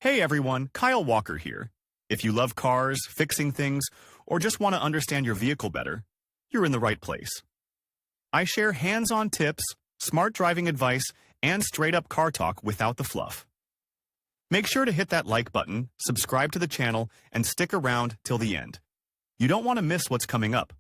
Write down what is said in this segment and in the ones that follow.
Hey everyone, Kyle Walker here. If you love cars, fixing things, or just want to understand your vehicle better, you're in the right place. I share hands-on tips, smart driving advice, and straight-up car talk without the fluff. Make sure to hit that like button, subscribe to the channel, and stick around till the end. You don't want to miss what's coming up.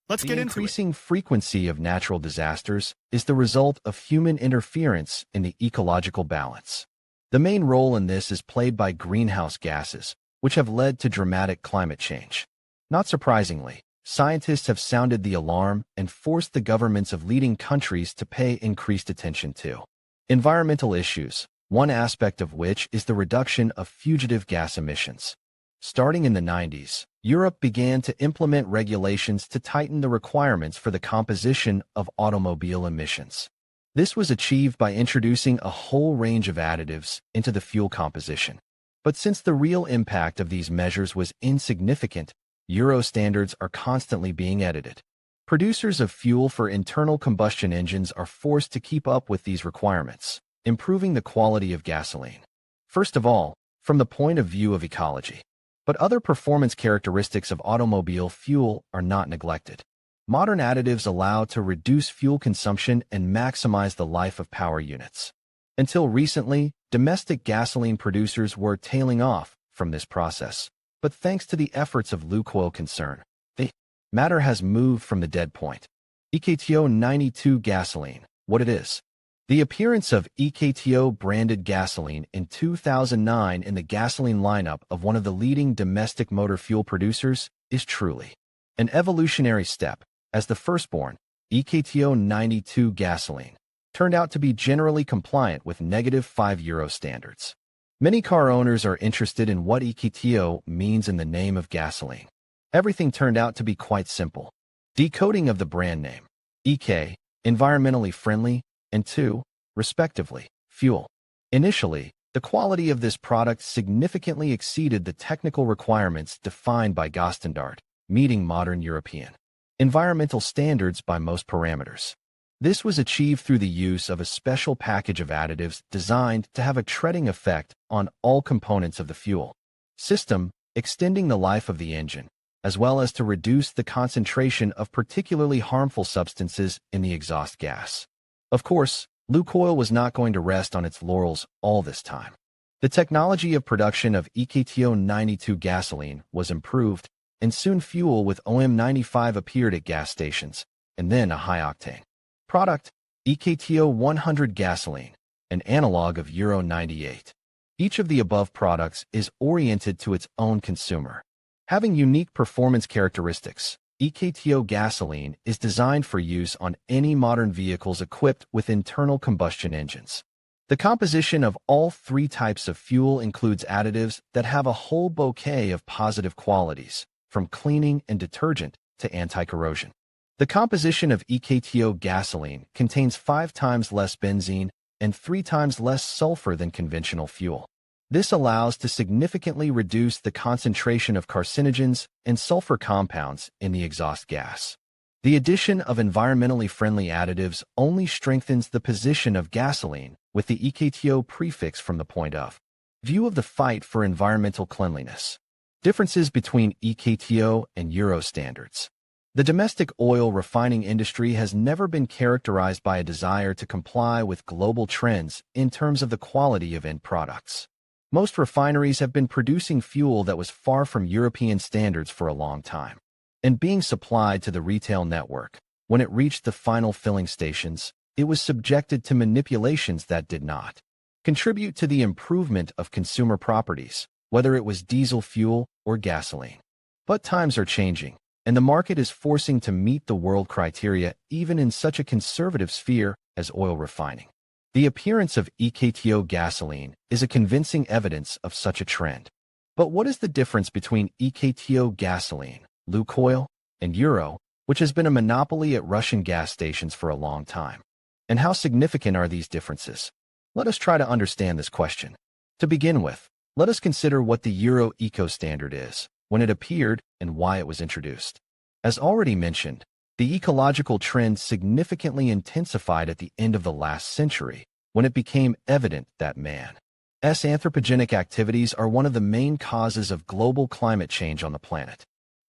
Let's get into it. The increasing frequency of natural disasters is the result of human interference in the ecological balance. The main role in this is played by greenhouse gases, which have led to dramatic climate change. Not surprisingly, scientists have sounded the alarm and forced the governments of leading countries to pay increased attention to environmental issues, one aspect of which is the reduction of fugitive gas emissions. Starting in the 90s, Europe began to implement regulations to tighten the requirements for the composition of automobile emissions. This was achieved by introducing a whole range of additives into the fuel composition. But since the real impact of these measures was insignificant, Euro standards are constantly being edited. Producers of fuel for internal combustion engines are forced to keep up with these requirements, improving the quality of gasoline. First of all, from the point of view of ecology. But other performance characteristics of automobile fuel are not neglected. Modern additives allow to reduce fuel consumption and maximize the life of power units. Until recently, domestic gasoline producers were tailing off from this process. But thanks to the efforts of Lukoil concern, the matter has moved from the dead point. EKTO 92 gasoline, what it is. The appearance of EKTO branded gasoline in 2009 in the gasoline lineup of one of the leading domestic motor fuel producers is truly an evolutionary step, as the firstborn, EKTO 92 gasoline, turned out to be generally compliant with -5 Euro standards. Many car owners are interested in what EKTO means in the name of gasoline. Everything turned out to be quite simple. Decoding of the brand name, EK, environmentally friendly, and 2, respectively, fuel. Initially, the quality of this product significantly exceeded the technical requirements defined by Gostandard, meeting modern European environmental standards by most parameters. This was achieved through the use of a special package of additives designed to have a treading effect on all components of the fuel system, extending the life of the engine, as well as to reduce the concentration of particularly harmful substances in the exhaust gas. Of course, Lukoil was not going to rest on its laurels all this time. The technology of production of EKTO 92 gasoline was improved, and soon fuel with OM95 appeared at gas stations, and then a high-octane product, EKTO 100 gasoline, an analog of Euro 98. Each of the above products is oriented to its own consumer. Having unique performance characteristics, EKTO gasoline is designed for use on any modern vehicles equipped with internal combustion engines. The composition of all 3 types of fuel includes additives that have a whole bouquet of positive qualities, from cleaning and detergent to anti-corrosion. The composition of EKTO gasoline contains 5 times less benzene and 3 times less sulfur than conventional fuel. This allows to significantly reduce the concentration of carcinogens and sulfur compounds in the exhaust gas. The addition of environmentally friendly additives only strengthens the position of gasoline with the EKTO prefix from the point of view of the fight for environmental cleanliness. Differences between EKTO and Euro standards. The domestic oil refining industry has never been characterized by a desire to comply with global trends in terms of the quality of end products. Most refineries have been producing fuel that was far from European standards for a long time, and being supplied to the retail network. When it reached the final filling stations, it was subjected to manipulations that did not contribute to the improvement of consumer properties, whether it was diesel fuel or gasoline. But times are changing, and the market is forcing to meet the world criteria even in such a conservative sphere as oil refining. The appearance of EKTO gasoline is a convincing evidence of such a trend. But what is the difference between EKTO gasoline, Lukoil, and Euro, which has been a monopoly at Russian gas stations for a long time? And how significant are these differences? Let us try to understand this question. To begin with, let us consider what the Euro Eco standard is, when it appeared, and why it was introduced. As already mentioned, the ecological trend significantly intensified at the end of the last century, when it became evident that man Anthropogenic activities are one of the main causes of global climate change on the planet.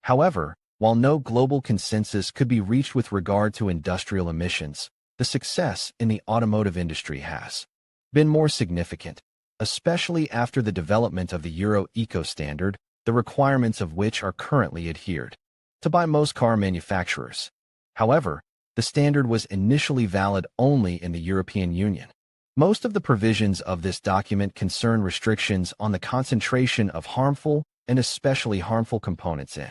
However, while no global consensus could be reached with regard to industrial emissions, the success in the automotive industry has been more significant, especially after the development of the Euro Eco standard, the requirements of which are currently adhered to by most car manufacturers. However, the standard was initially valid only in the European Union. Most of the provisions of this document concern restrictions on the concentration of harmful and especially harmful components in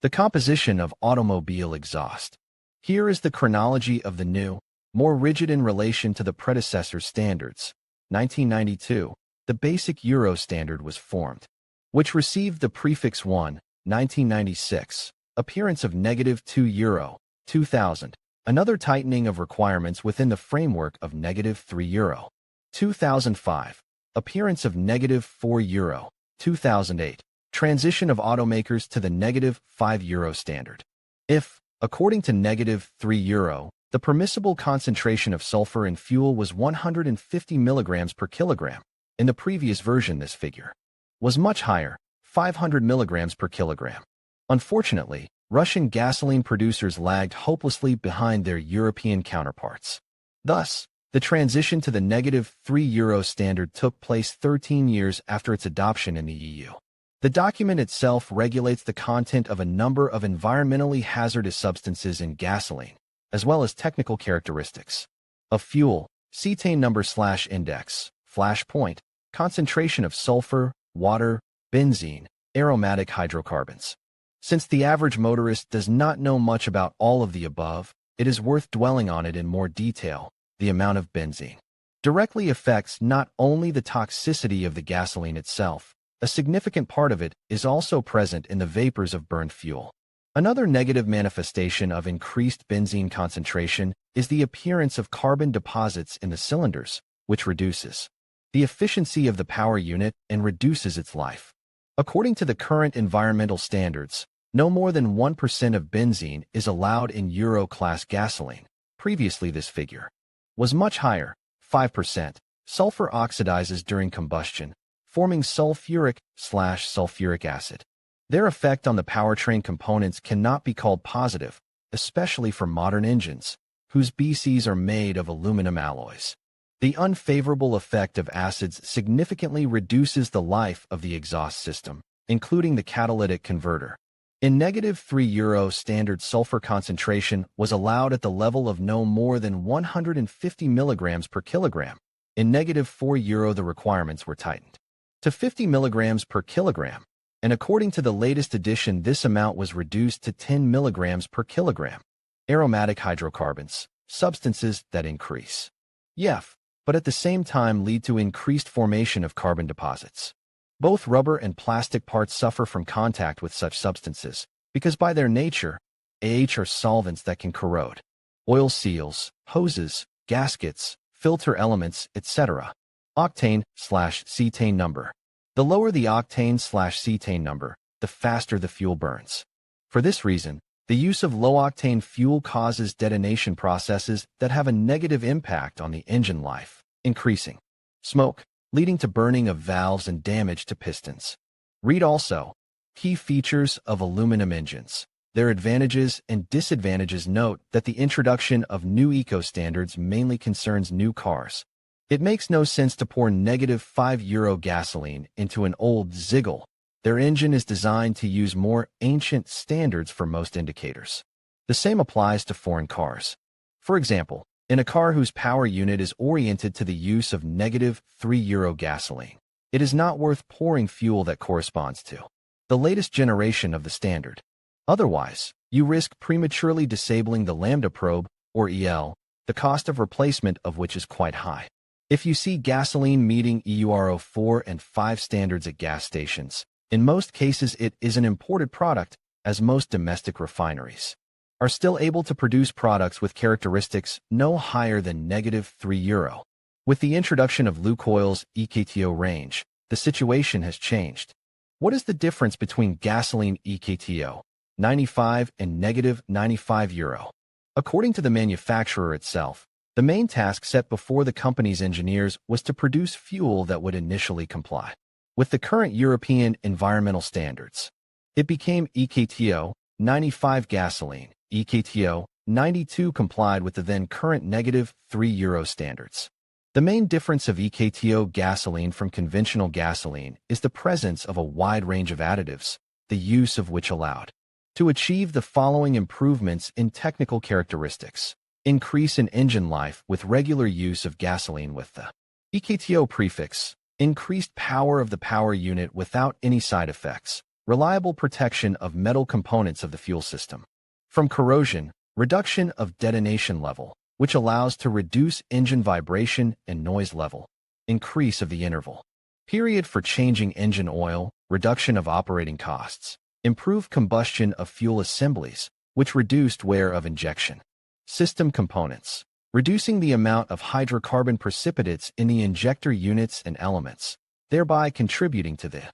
the composition of automobile exhaust. Here is the chronology of the new, more rigid in relation to the predecessor standards. 1992, the basic Euro standard was formed, which received the prefix 1, 1996, appearance of -2 Euro, 2000, another tightening of requirements within the framework of -3 Euro, 2005, appearance of -4 Euro, 2008, transition of automakers to the -5 Euro standard. If, according to -3 Euro, the permissible concentration of sulfur in fuel was 150 milligrams per kilogram, in the previous version this figure was much higher, 500 milligrams per kilogram. Unfortunately, Russian gasoline producers lagged hopelessly behind their European counterparts. Thus, the transition to the -3 Euro standard took place 13 years after its adoption in the EU. The document itself regulates the content of a number of environmentally hazardous substances in gasoline, as well as technical characteristics of fuel, cetane number/index, flash point, concentration of sulfur, water, benzene, aromatic hydrocarbons. Since the average motorist does not know much about all of the above, it is worth dwelling on it in more detail. The amount of benzene directly affects not only the toxicity of the gasoline itself, a significant part of it is also present in the vapors of burned fuel. Another negative manifestation of increased benzene concentration is the appearance of carbon deposits in the cylinders, which reduces the efficiency of the power unit and reduces its life. According to the current environmental standards, no more than 1% of benzene is allowed in Euro-class gasoline. Previously this figure was much higher, 5%. Sulfur oxidizes during combustion, forming sulfuric/sulfuric acid. Their effect on the powertrain components cannot be called positive, especially for modern engines, whose BCs are made of aluminum alloys. The unfavorable effect of acids significantly reduces the life of the exhaust system, including the catalytic converter. In -3 Euro standard, sulfur concentration was allowed at the level of no more than 150 milligrams per kilogram. In -4 Euro, the requirements were tightened to 50 milligrams per kilogram, and according to the latest edition, this amount was reduced to 10 milligrams per kilogram. Aromatic hydrocarbons, substances that increase YEF, but at the same time lead to increased formation of carbon deposits. Both rubber and plastic parts suffer from contact with such substances, because by their nature, are solvents that can corrode. Oil seals, hoses, gaskets, filter elements, etc. Octane/cetane number. The lower the octane/cetane number, the faster the fuel burns. For this reason, the use of low-octane fuel causes detonation processes that have a negative impact on the engine life, increasing smoke, leading to burning of valves and damage to pistons. Read also, key features of aluminum engines, their advantages and disadvantages. Note that the introduction of new eco standards mainly concerns new cars. It makes no sense to pour -5 Euro gasoline into an old Ziegel. Their engine is designed to use more ancient standards for most indicators. The same applies to foreign cars. For example, in a car whose power unit is oriented to the use of -3 Euro gasoline, it is not worth pouring fuel that corresponds to the latest generation of the standard. Otherwise, you risk prematurely disabling the lambda probe, or EL, the cost of replacement of which is quite high. If you see gasoline meeting EUR 4 and 5 standards at gas stations, in most cases it is an imported product, as most domestic refineries are still able to produce products with characteristics no higher than -3 Euro. With the introduction of Lukoil's EKTO range, the situation has changed. What is the difference between gasoline EKTO 95 and -95 Euro? According to the manufacturer itself, The main task set before the company's engineers was to produce fuel that would initially comply with the current European environmental standards. It became EKTO 95 gasoline. EKTO 92 complied with the then current -3 euro standards. The main difference of EKTO gasoline from conventional gasoline is the presence of a wide range of additives, the use of which allowed to achieve the following improvements in technical characteristics. Increase in engine life with regular use of gasoline with the EKTO prefix. Increased power of the power unit without any side effects. Reliable protection of metal components of the fuel system from corrosion. Reduction of detonation level, which allows to reduce engine vibration and noise level. Increase of the interval period for changing engine oil. Reduction of operating costs. Improved combustion of fuel assemblies, which reduced wear of injection system components, reducing the amount of hydrocarbon precipitates in the injector units and elements, thereby contributing to the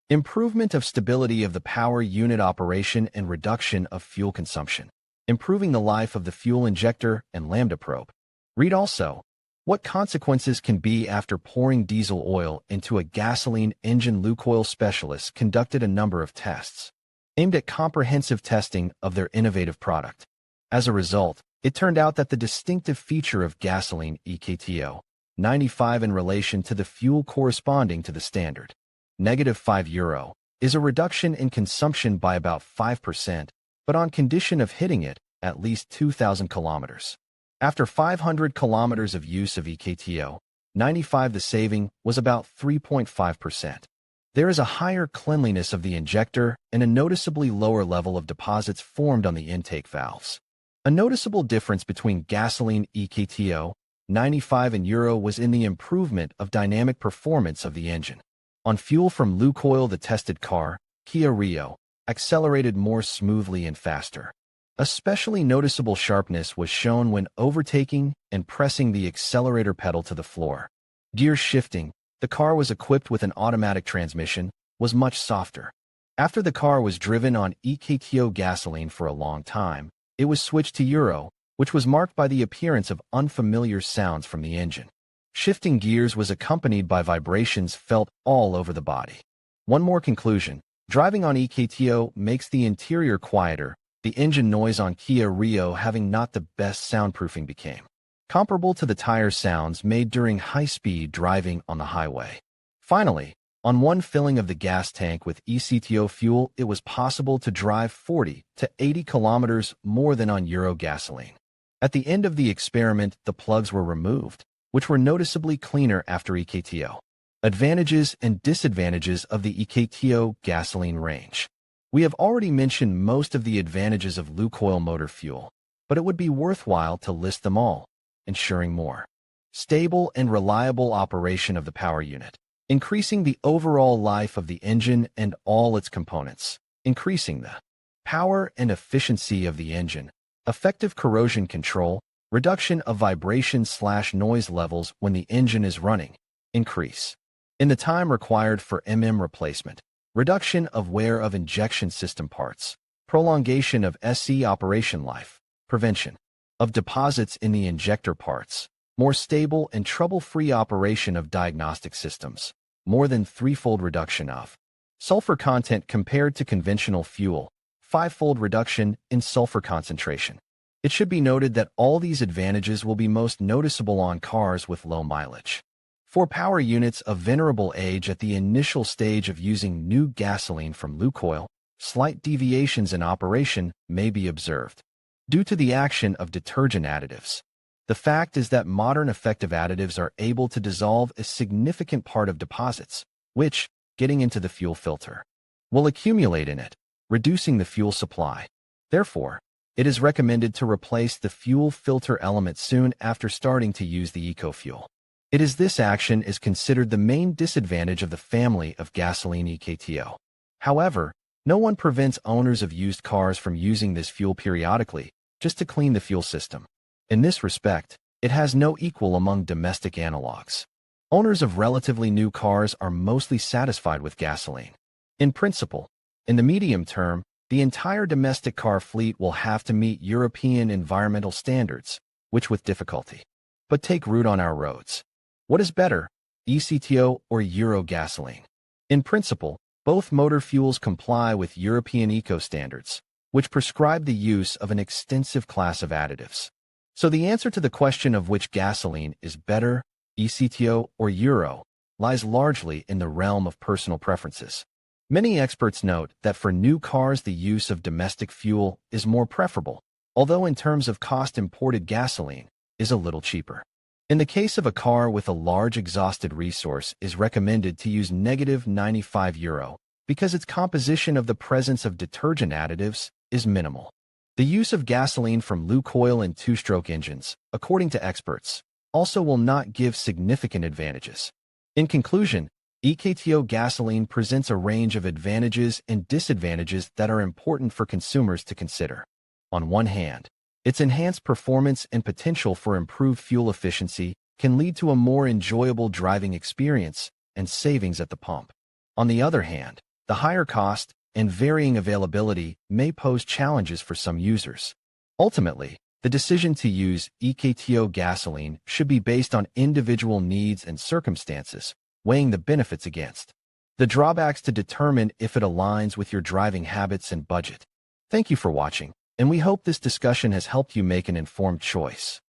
improvement of stability of the power unit operation and reduction of fuel consumption, improving the life of the fuel injector and lambda probe. Read also, what consequences can be after pouring diesel oil into a gasoline engine. Lukoil specialists conducted a number of tests aimed at comprehensive testing of their innovative product. As a result, it turned out that the distinctive feature of gasoline EKTO 95 in relation to the fuel corresponding to the standard -5 euro is a reduction in consumption by about 5%, but on condition of hitting it at least 2,000 kilometers. After 500 kilometers of use of EKTO 95, the saving was about 3.5%. There is a higher cleanliness of the injector and a noticeably lower level of deposits formed on the intake valves. A noticeable difference between gasoline EKTO 95 and Euro was in the improvement of dynamic performance of the engine. On fuel from Lukoil, the tested car, Kia Rio, accelerated more smoothly and faster. Especially noticeable sharpness was shown when overtaking and pressing the accelerator pedal to the floor. Gear shifting, the car was equipped with an automatic transmission, was much softer. After the car was driven on EKTO gasoline for a long time, it was switched to Euro, which was marked by the appearance of unfamiliar sounds from the engine. Shifting gears was accompanied by vibrations felt all over the body. One more conclusion. Driving on EKTO makes the interior quieter. The engine noise on Kia Rio having not the best soundproofing became comparable to the tire sounds made during high-speed driving on the highway. Finally, on one filling of the gas tank with EKTO fuel, it was possible to drive 40 to 80 kilometers more than on Euro gasoline. At the end of the experiment, the plugs were removed, which were noticeably cleaner after EKTO. Advantages and disadvantages of the EKTO gasoline range. We have already mentioned most of the advantages of Lukoil motor fuel, but it would be worthwhile to list them all, ensuring more stable and reliable operation of the power unit, increasing the overall life of the engine and all its components, increasing the power and efficiency of the engine, effective corrosion control, reduction of vibration/noise levels when the engine is running, increase in the time required for replacement, reduction of wear of injection system parts, prolongation of SC operation life, prevention of deposits in the injector parts, more stable and trouble-free operation of diagnostic systems, more than threefold reduction of sulfur content compared to conventional fuel, fivefold reduction in sulfur concentration. It should be noted that all these advantages will be most noticeable on cars with low mileage. For power units of venerable age at the initial stage of using new gasoline from Lukoil, slight deviations in operation may be observed due to the action of detergent additives. The fact is that modern effective additives are able to dissolve a significant part of deposits, which, getting into the fuel filter, will accumulate in it, reducing the fuel supply. Therefore, it is recommended to replace the fuel filter element soon after starting to use the eco-fuel. It is this action is considered the main disadvantage of the family of gasoline EKTO. However, no one prevents owners of used cars from using this fuel periodically, just to clean the fuel system. In this respect, it has no equal among domestic analogs. Owners of relatively new cars are mostly satisfied with gasoline. In principle, in the medium term, the entire domestic car fleet will have to meet European environmental standards, which with difficulty but take root on our roads. What is better, EKTO or Euro gasoline? In principle, both motor fuels comply with European eco standards, which prescribe the use of an extensive class of additives. So the answer to the question of which gasoline is better, EKTO or Euro, lies largely in the realm of personal preferences. Many experts note that for new cars the use of domestic fuel is more preferable, although in terms of cost imported gasoline is a little cheaper. In the case of a car with a large exhausted resource is recommended to use -95 € because its composition of the presence of detergent additives is minimal. The use of gasoline from Lukoil in two-stroke engines, according to experts, also will not give significant advantages. In conclusion, EKTO gasoline presents a range of advantages and disadvantages that are important for consumers to consider. On one hand, its enhanced performance and potential for improved fuel efficiency can lead to a more enjoyable driving experience and savings at the pump. On the other hand, the higher cost and varying availability may pose challenges for some users. Ultimately, the decision to use EKTO gasoline should be based on individual needs and circumstances, weighing the benefits against the drawbacks to determine if it aligns with your driving habits and budget. Thank you for watching, and we hope this discussion has helped you make an informed choice.